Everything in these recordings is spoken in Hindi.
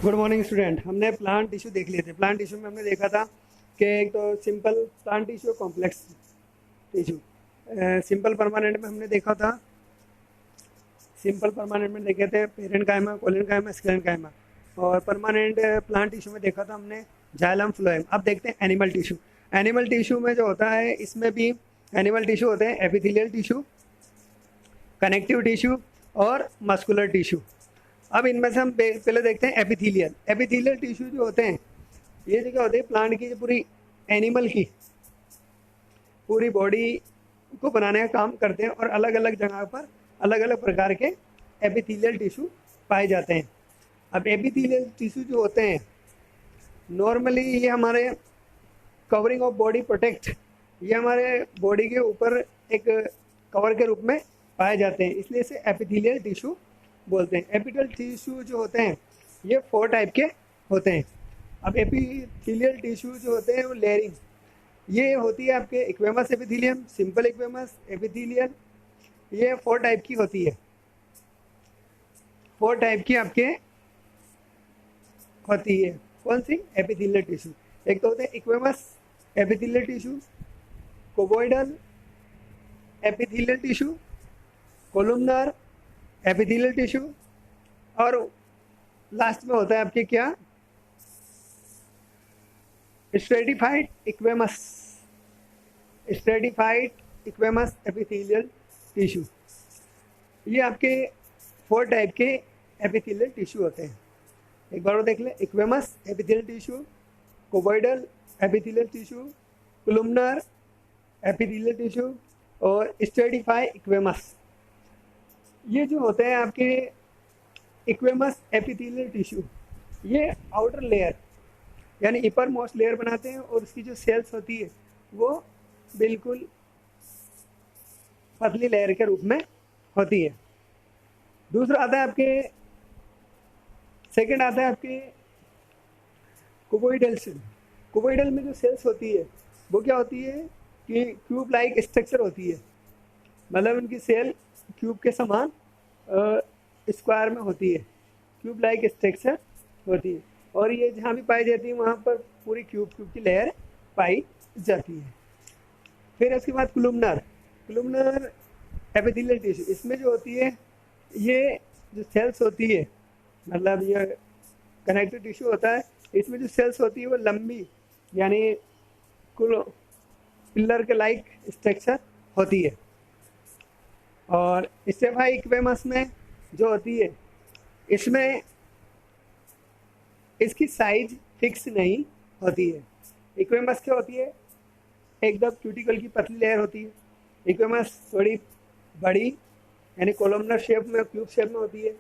Good morning student. हमने प्लांट टिश्यू देख लिए थे। प्लांट टिश्यू में हमने देखा था कि एक तो simple plant tissue, complex tissue. Simple permanent में हमने देखा था, सिंपल परमानेंट में देखे थे पेरेंट कायमा, कोलन कायमा, स्क्लेरन कायमा। और परमानेंट प्लांट टिश्यू में देखा था हमने जाइलम, फ्लोएम। अब देखते हैं एनिमल टिश्यू। एनिमल टिश्यू में जो होता है, इसमें भी एनिमल टिश्यू होते हैं एपिथेलियल टिश्यू, कनेक्टिव टिश्यू और मस्कुलर टिश्यू। अब इनमें से हम पहले देखते हैं एपिथेलियल। एपिथेलियल टिश्यू जो होते हैं, ये जो क्या होते हैं, प्लांट की जो पूरी एनिमल की पूरी बॉडी को बनाने का काम करते हैं, और अलग अलग जगह पर अलग अलग प्रकार के एपिथेलियल टिश्यू पाए जाते हैं। अब एपिथेलियल टिश्यू जो होते हैं, नॉर्मली ये हमारे कवरिंग ऑफ बॉडी प्रोटेक्ट, ये हमारे बॉडी के ऊपर एक कवर के रूप में पाए जाते हैं, इसलिए इसे एपिथेलियल टिश्यू बोलते हैं। एपिथेलियल टिश्यू जो होते हैं ये 4 टाइप के होते हैं। अब एपिथेलियल टिश्यू जो होते हैं वो लेयरिंग, ये होती है आपके इक्वेमस एपिथेलियम, सिंपल इक्वेमस एपिथेलियल, ये 4 टाइप की होती है। 4 टाइप की आपके होती है। कौन सी? Epithelial tissue. एक तो होते हैं squamous epithelial tissue, cuboidal epithelial tissue, columnar epithelial tissue, और लास्ट में होता है आपके क्या, stratified squamous, stratified squamous epithelial tissue. ये आपके 4 टाइप के एपिथेलियल टिश्यू होते हैं। एक बार और देख लें, squamous epithelial tissue, cuboidal epithelial tissue, columnar epithelial tissue और स्ट्रेटिफाइड इक्वेमस। ये जो होते हैं आपके इक्वेमस एपिथेलियल टिश्यू, ये आउटर लेयर यानी अपर मोस्ट लेयर बनाते हैं, और उसकी जो सेल्स होती है वो बिल्कुल पतली लेयर के रूप में होती है। दूसरा आता है आपके, सेकंड आता है आपके कुबोइडल सेल। कुबोइडल में जो सेल्स होती है वो क्या होती है कि क्यूब लाइक स्ट्रक्चर होती है, मतलब उनकी सेल क्यूब के समान स्क्वायर में होती है, क्यूब लाइक स्ट्रक्चर होती है, और ये जहाँ भी पाई जाती है वहाँ पर पूरी क्यूब की लेयर पाई जाती है। फिर इसके बाद कोलुमनर, कोलुमनर एपिथेलियल टिश्यू, इसमें जो होती है ये जो सेल्स होती है, मतलब ये कनेक्टिव टिश्यू होता है, इसमें जो सेल्स होती है वो लंबी यानी पिलर के लाइक स्ट्रक्चर होती है। और स्टेफाई इक्वेमस में जो होती है, इसमें इसकी साइज फिक्स नहीं होती है। इक्वेमस क्या होती है, एकदम क्यूटिकल की पतली लेयर होती है। इक्वेमस थोड़ी बड़ी यानी कोलमनर शेप में, क्यूब शेप में होती है।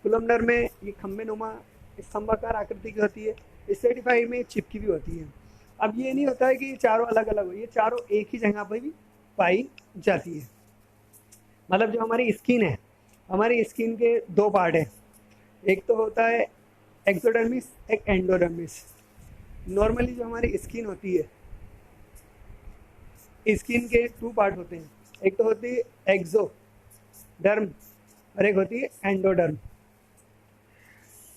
कोलमनर में ये खम्बे नुमा स्तंभाकार आकृति की होती है। स्ट्रेटिफाई में चिपकी भी होती है। अब ये नहीं होता है कि ये चारों अलग अलग हो, ये चारों एक ही जगह पर भी पाई जाती है। मतलब जो हमारी स्किन है, हमारी स्किन के 2 पार्ट हैं, एक तो होता है एक्सोडर्मिस, एक एंडोडर्मिस। नॉर्मली जो हमारी स्किन होती है, स्किन के 2 पार्ट होते हैं, एक तो होती है एक्सोडर्म और एक होती है एंडोडर्म।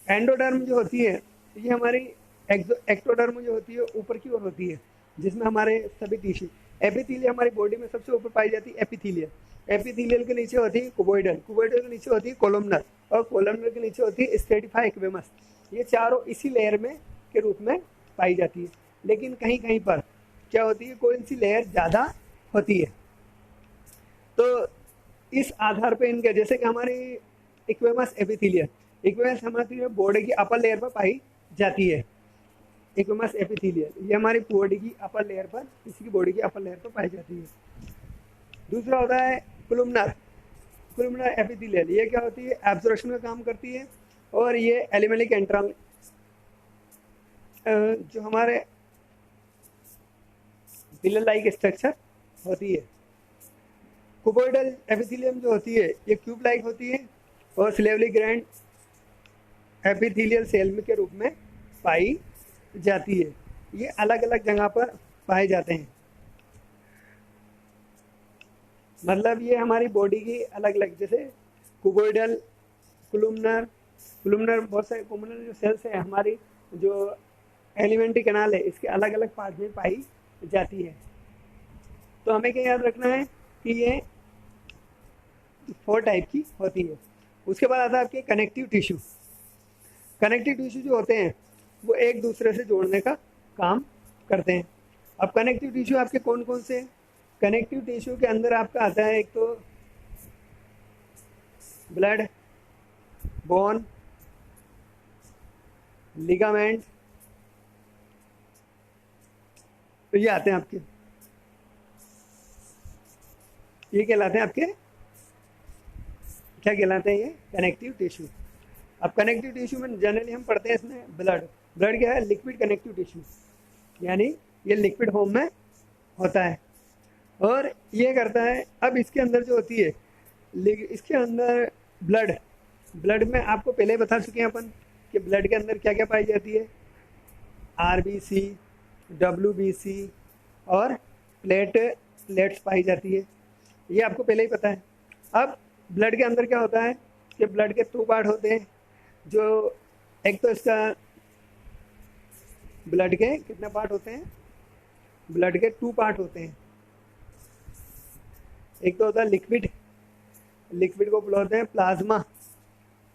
एंडोडर्म जो होती है ये हमारी एक्टोडर्म जो होती है ऊपर की ओर होती है, जिसमें हमारे सभी टिश्यू। एपिथेलियल हमारी बॉडी में सबसे ऊपर पाई जाती है एपिथेलियल। एपिथेलियल के नीचे होती है कुबोइडल, कुबोइडल के नीचे होती है कोलुमनर, और कोलुमनर के नीचे होती है स्ट्रेटिफाई इक्वेमस। ये चारों इसी लेयर में के रूप में पाई जाती है। लेकिन कहीं कहीं पर क्या होती है, कोई सी लेयर ज़्यादा होती है, तो इस आधार पे इनके, जैसे कि हमारी इक्वेमस एपिथेलियल, इक्वेमस हमारी बॉडी की अपर लेयर पर पाई जाती है। इक्वेमस एपिथेलियल ये हमारी बॉडी की अपर लेयर पर, किसी की बॉडी की अपर लेयर पर पाई जाती है। दूसरा होता है कोलुमनर, कोलुमनर एपिथेलियल, ये क्या होती है, एब्जॉर्प्शन का काम करती है, और ये एलिमेंटिक एंट्रल जो हमारे पिलर लाइक स्ट्रक्चर होती है। कुबोइडल एपिथेलियम जो होती है ये क्यूब लाइक होती है, और स्लेवली ग्रैंड एपिथेलियल सेल के रूप में पाई जाती है। ये अलग अलग जगह पर पाए जाते हैं, मतलब ये हमारी बॉडी की अलग अलग, जैसे कुबोइडल, कोलुमनर, कोलुमनर बहुत सारे कोलुमनर जो सेल्स है हमारी जो एलिमेंट्री कैनाल है इसके अलग अलग पार्ट में पाई जाती है। तो हमें क्या याद रखना है कि ये 4 टाइप की होती है। उसके बाद आता है आपके कनेक्टिव टिश्यू। कनेक्टिव टिश्यू जो होते हैं वो एक दूसरे से जोड़ने का काम करते हैं। अब कनेक्टिव टिश्यू आपके कौन कौन से हैं? कनेक्टिव टिश्यू के अंदर आपका आता है एक तो ब्लड, बोन, लिगामेंट, तो ये आते हैं आपके, ये कहलाते हैं आपके, क्या कहलाते हैं ये? Connective tissue. अब कनेक्टिव टिश्यू में जनरली हम पढ़ते हैं इसमें ब्लड। ब्लड क्या है? लिक्विड कनेक्टिव टिश्यू, यानी ये लिक्विड फॉर्म में होता है और ये करता है। अब इसके अंदर जो होती है, इसके अंदर ब्लड में आपको पहले बता चुके हैं अपन कि ब्लड के अंदर क्या क्या पाई जाती है? आरबीसी, डब्ल्यूबीसी और प्लेट्स पाई जाती है, ये आपको पहले ही पता है। अब ब्लड के अंदर क्या होता है कि ब्लड के 2 पार्ट होते हैं। जो एक तो इसका ब्लड के कितने पार्ट होते हैं? ब्लड के 2 पार्ट होते हैं। एक तो होता है लिक्विड को बोलते हैं प्लाज्मा,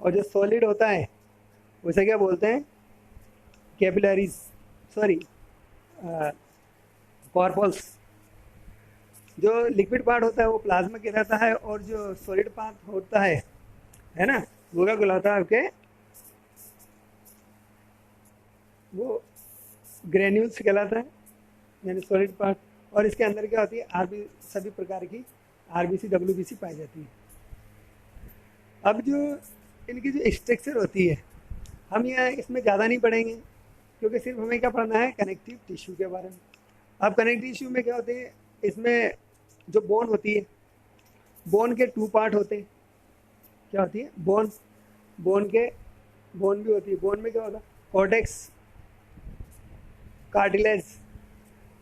और जो सॉलिड होता है उसे क्या बोलते हैं? Capillaries, sorry कॉर्पल्स। जो लिक्विड पार्ट होता है वो प्लाज्मा कहलाता है और जो सॉलिड पार्ट होता है ना, वो क्या कहलाता है आपके? वो ग्रेन्यूल्स कहलाता है, यानी सॉलिड पार्ट। और इसके अंदर क्या होती है? सभी प्रकार की आरबीसी, डब्ल्यूबीसी पाई जाती है। अब जो इनकी जो स्ट्रक्चर होती है, हम यहाँ इसमें ज़्यादा नहीं पढ़ेंगे क्योंकि सिर्फ हमें क्या पढ़ना है? कनेक्टिव टिश्यू के बारे में। अब कनेक्टिव टिश्यू में क्या होते हैं? इसमें जो बोन होती है, बोन के 2 पार्ट होते हैं। क्या होती है? बोन भी होती है। बोन में क्या होता है? Cortex, cartilage.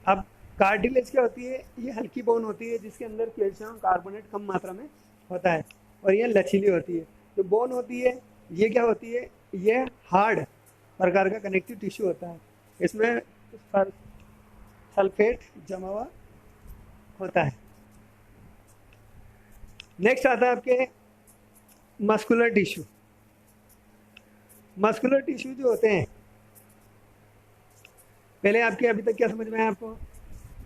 अब कार्टिलेज क्या होती है? ये हल्की बोन होती है जिसके अंदर कैल्शियम कार्बोनेट कम मात्रा में होता है और ये लचीली होती है। जो बोन होती है ये क्या होती है? ये हार्ड प्रकार का कनेक्टिव टिश्यू होता है। इसमें सल्फेट जमा हुआ होता है। नेक्स्ट आता है आपके मस्कुलर टिश्यू। मस्कुलर टिश्यू जो होते हैं, पहले आपके अभी तक क्या समझ में आया आपको?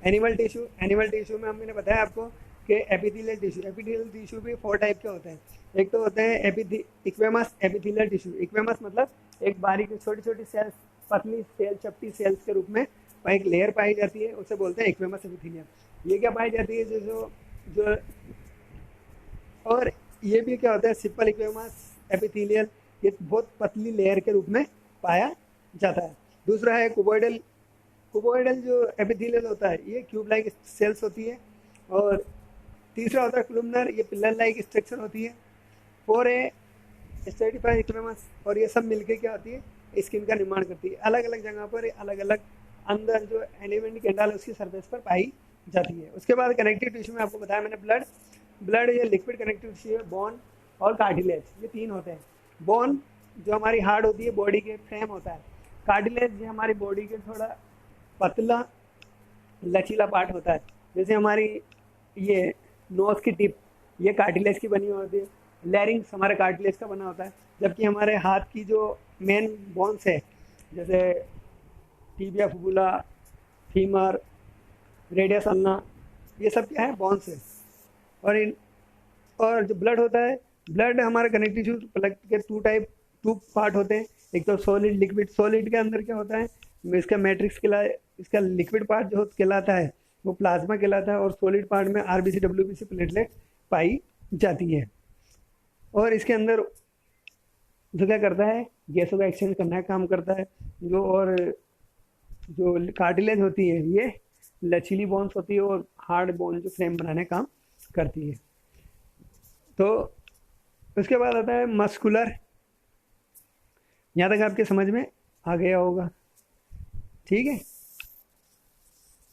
एनिमल टिश्यू में हमने बताया आपको कि एपिथेलियल टिश्यू भी 4 टाइप के होते हैं। एक तो होते हैं इक्वेमस एपिथेलियल टिश्यू। इक्वेमस मतलब एक बारीक छोटी छोटी सेल्स, पतली सेल, चपटी सेल्स के रूप में एक लेयर पाई जाती है, उसे बोलते हैं इक्वेमस एपिथेलियम। ये क्या पाई जाती है? जो और ये भी क्या होता है? सिंपल इक्वेमस एपिथेलियल, ये बहुत पतली लेयर के रूप में पाया जाता है। दूसरा है कुबोइडल जो एपिथेलियल होता है, ये क्यूब लाइक सेल्स होती है। और तीसरा होता है कोलुमनर, ये पिलर लाइक स्ट्रक्चर होती है। 4 है स्ट्रेटिफाइड इक्वेमस, और ये सब मिलके क्या होती है? स्किन का निर्माण करती है। अलग अलग जगह पर अलग अलग अंदर जो एलिमेंट कैंडल है उसकी सरफेस पर पाई जाती है। उसके बाद कनेक्टिव टिश्यू में आपको बताया मैंने ब्लड ये लिक्विड कनेक्टिव टिश्यू है। बोन और कार्टिलेज, ये 3 होते हैं। बोन जो हमारी हार्ड होती है, बॉडी के फ्रेम होता है। कार्टिलेज ये हमारी बॉडी के थोड़ा पतला लचीला पार्ट होता है। जैसे हमारी ये नोज की टिप, ये कार्टिलेज की बनी होती है। लैरिंग्स हमारे कार्टिलेज का बना होता है। जबकि हमारे हाथ की जो मेन बोन्स है, जैसे tibia, fibula, femur, radius ulna, ये सब क्या है? बोन्स है। और जो ब्लड होता है, ब्लड हमारे कनेक्टिव टिश्यू के 2 पार्ट होते हैं। एक तो सॉलिड, लिक्विड। सॉलिड के अंदर क्या होता है? इसका मैट्रिक्स इसका लिक्विड पार्ट जो कहलाता है वो प्लाज्मा कहलाता है, और सॉलिड पार्ट में आरबीसी, डब्ल्यूबीसी, प्लेटलेट पाई जाती है। और इसके अंदर जो क्या करता है? गैसों का एक्सचेंज करने का काम करता है। जो कार्टिलेज होती है ये लचीली बोन्स होती है और हार्ड बोन जो फ्रेम बनाने का काम करती है। तो उसके बाद आता है मस्कुलर। यहाँ तक आपके समझ में आ गया होगा, ठीक है।